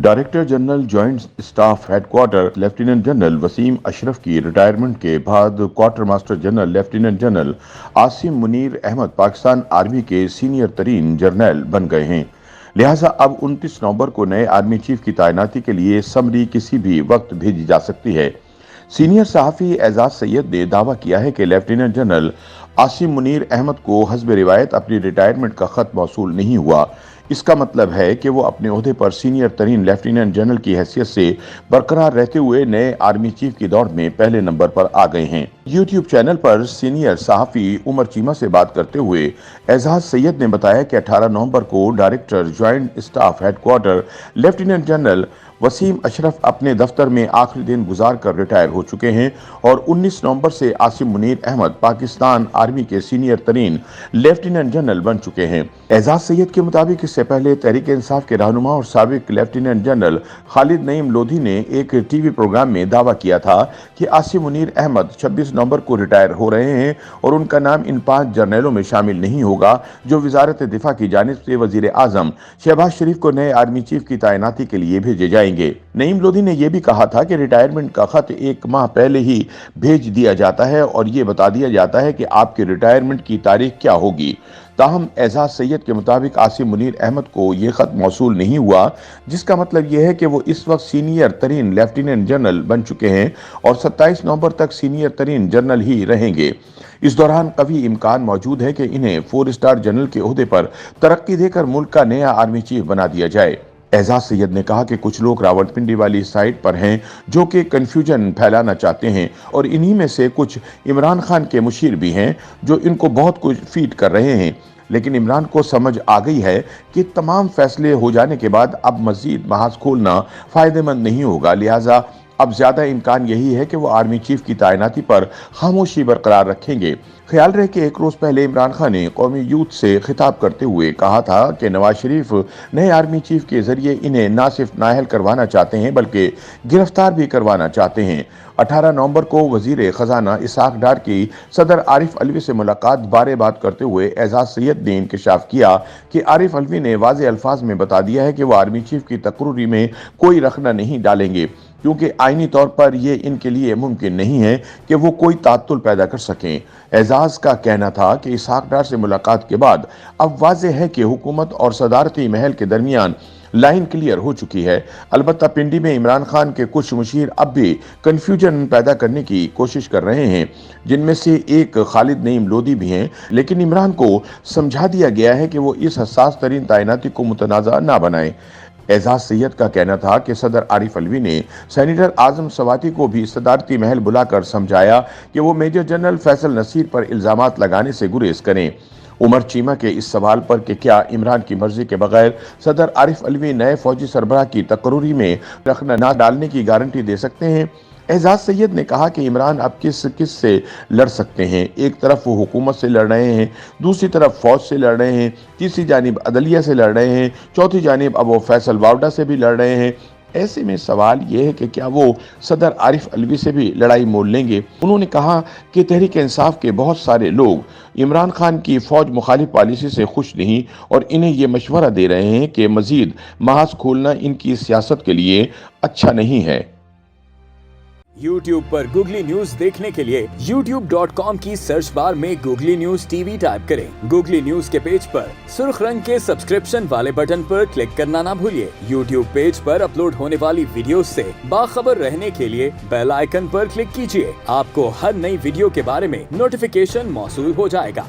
Director general joint staff headquarter lieutenant general Waseem Ashraf की retirement के बाद quarter master general lieutenant general Asim Munir Ahmed Pakistan army के senior तरीन जर्नल बन गए हैं। लिहाजा अब 29 नवंबर को नए आर्मी चीफ की तैनाती के लिए समरी किसी भी वक्त भेजी जा सकती है। सीनियर सहाफ़ी एजाज सैयद ने दावा किया है कि लेफ्टिनेंट जनरल आसिम मुनीर अहमद को हस्ब रिवायत अपनी रिटायरमेंट का खत मौसूल नहीं हुआ। इसका मतलब है कि वो अपने ओहदे पर सीनियर तरीन लेफ्टिनेंट जनरल की हैसियत से बरकरार रहते हुए नए आर्मी चीफ की दौड़ में पहले नंबर पर आ गए हैं। यूट्यूब चैनल पर सीनियर सहाफ़ी उमर चीमा से बात करते हुए एजाज सैयद ने बताया कि 18 नवंबर को director joint staff headquarter lieutenant general Waseem Ashraf अपने दफ्तर में आखिरी दिन गुजार कर रिटायर हो चुके हैं और 19 नवंबर से आसिम मुनीर अहमद पाकिस्तान आर्मी के सीनियर तरीन लेफ्टिनेंट जनरल बन चुके हैं। एजाज सैयद के मुताबिक इससे पहले तहरीक इंसाफ के रहनुमा और साबिक लेफ्टिनेंट जनरल खालिद नईम लोधी ने एक टीवी प्रोग्राम में दावा किया था कि आसिम मुनीर अहमद 26 नवंबर को रिटायर हो रहे हैं और उनका नाम इन 5 जर्नलों में शामिल नहीं होगा जो वजारत दिफा की जानिब से वजीर आजम शहबाज शरीफ को नए आर्मी चीफ की तैनाती के लिए भेजे जाएंगे। नईम लोधी ने यह भी कहा था कि रिटायरमेंट का खत 1 माह पहले ही भेज दिया जाता है और ये बता दिया जाता है कि आपकी रिटायरमेंट की तारीख क्या होगी। ताहम एजाज सैयद के मुताबिक आसिम मुनीर अहमद को यह खत मौसूल नहीं हुआ, जिसका मतलब यह है कि वो इस वक्त सीनियर तरीन लेफ्टिनेंट जनरल बन चुके हैं और 27 नवंबर तक सीनियर तरीन जनरल ही रहेंगे। इस दौरान कभी इम्कान मौजूद है कि इन्हें 4 स्टार जनरल के ओहदे पर तरक्की देकर मुल्क का नया आर्मी चीफ बना दिया जाए। एजाज सैयद ने कहा कि कुछ लोग रावलपिंडी वाली साइट पर हैं जो कि कंफ्यूजन फैलाना चाहते हैं और इन्हीं में से कुछ इमरान खान के मुशीर भी हैं जो इनको बहुत कुछ फीड कर रहे हैं। लेकिन इमरान को समझ आ गई है कि तमाम फैसले हो जाने के बाद अब मजीद महाज खोलना फायदेमंद नहीं होगा, लिहाजा अब ज्यादा इम्कान यही है कि वो आर्मी चीफ की तैनाती पर खामोशी बरकरार रखेंगे। ख्याल रहे कि एक रोज पहले इमरान खान ने कौमी यूथ से खिताब करते हुए कहा था कि नवाज शरीफ नए आर्मी चीफ के जरिए इन्हें न सिर्फ नाअहल करवाना चाहते हैं बल्कि गिरफ्तार भी करवाना चाहते हैं। 18 नवंबर को वजीर खजाना इसहाक डार की सदर आरिफ अलवी से मुलाकात बारे बात करते हुए एजाज सैयद ने इंकशाफ किया कि आरिफ अलवी ने वाज़ेह अल्फाज में बता दिया है कि वो आर्मी चीफ की तकर्री में कोई रखना नहीं डालेंगे क्योंकि आईनी तौर पर यह इनके लिए मुमकिन नहीं है कि वो कोई तातुल पैदा कर सकें। एजाज का कहना था कि इसहाक डार से मुलाकात के बाद अब वाज़ेह है कि हुकूमत और सदारती महल के दरमियान लाइन क्लियर हो चुकी है। अलबत्ता पिंडी में इमरान खान के कुछ मुशीर अब भी कंफ्यूजन पैदा करने की कोशिश कर रहे हैं, जिनमें से एक खालिद नईम लोधी भी हैं, लेकिन इमरान को समझा दिया गया है कि वो इस हसास तरीन तैनाती को मुतनाज़ा ना बनाए। एजाज सैयद का कहना था कि सदर आरिफ अलवी ने सेनेटर आजम सवाती को भी सदारती महल बुलाकर समझाया कि वो मेजर जनरल फैसल नसीर पर इल्जामात लगाने से गुरेज करें। उमर चीमा के इस सवाल पर कि क्या इमरान की मर्जी के बगैर सदर आरिफ अलवी नए फौजी सरबराह की तकर्री में रखना ना डालने की गारंटी दे सकते हैं, एजाज सैयद ने कहा कि इमरान अब किस से लड़ सकते हैं। एक तरफ वो हुकूमत से लड़ रहे हैं, दूसरी तरफ फौज से लड़ रहे हैं, तीसरी जानिब अदलिया से लड़ रहे हैं, चौथी जानिब अब वो फैसल वावडा से भी लड़ रहे हैं। ऐसे में सवाल यह है कि क्या वो सदर आरिफ अलवी से भी लड़ाई मोल लेंगे। उन्होंने कहा कि तहरीक इंसाफ के बहुत सारे लोग इमरान खान की फौज मुखालिफ पॉलिसी से खुश नहीं और इन्हें यह मशवरा दे रहे हैं कि मजीद महाज खोलना इनकी सियासत के लिए अच्छा नहीं है। YouTube पर गूगली न्यूज देखने के लिए youtube.com की सर्च बार में गूगली न्यूज टीवी टाइप करें। गूगली न्यूज के पेज पर सुर्ख रंग के सब्सक्रिप्शन वाले बटन पर क्लिक करना ना भूलिए। YouTube पेज पर अपलोड होने वाली वीडियोस से बाखबर रहने के लिए बेल आइकन पर क्लिक कीजिए। आपको हर नई वीडियो के बारे में नोटिफिकेशन मौसूल हो जाएगा।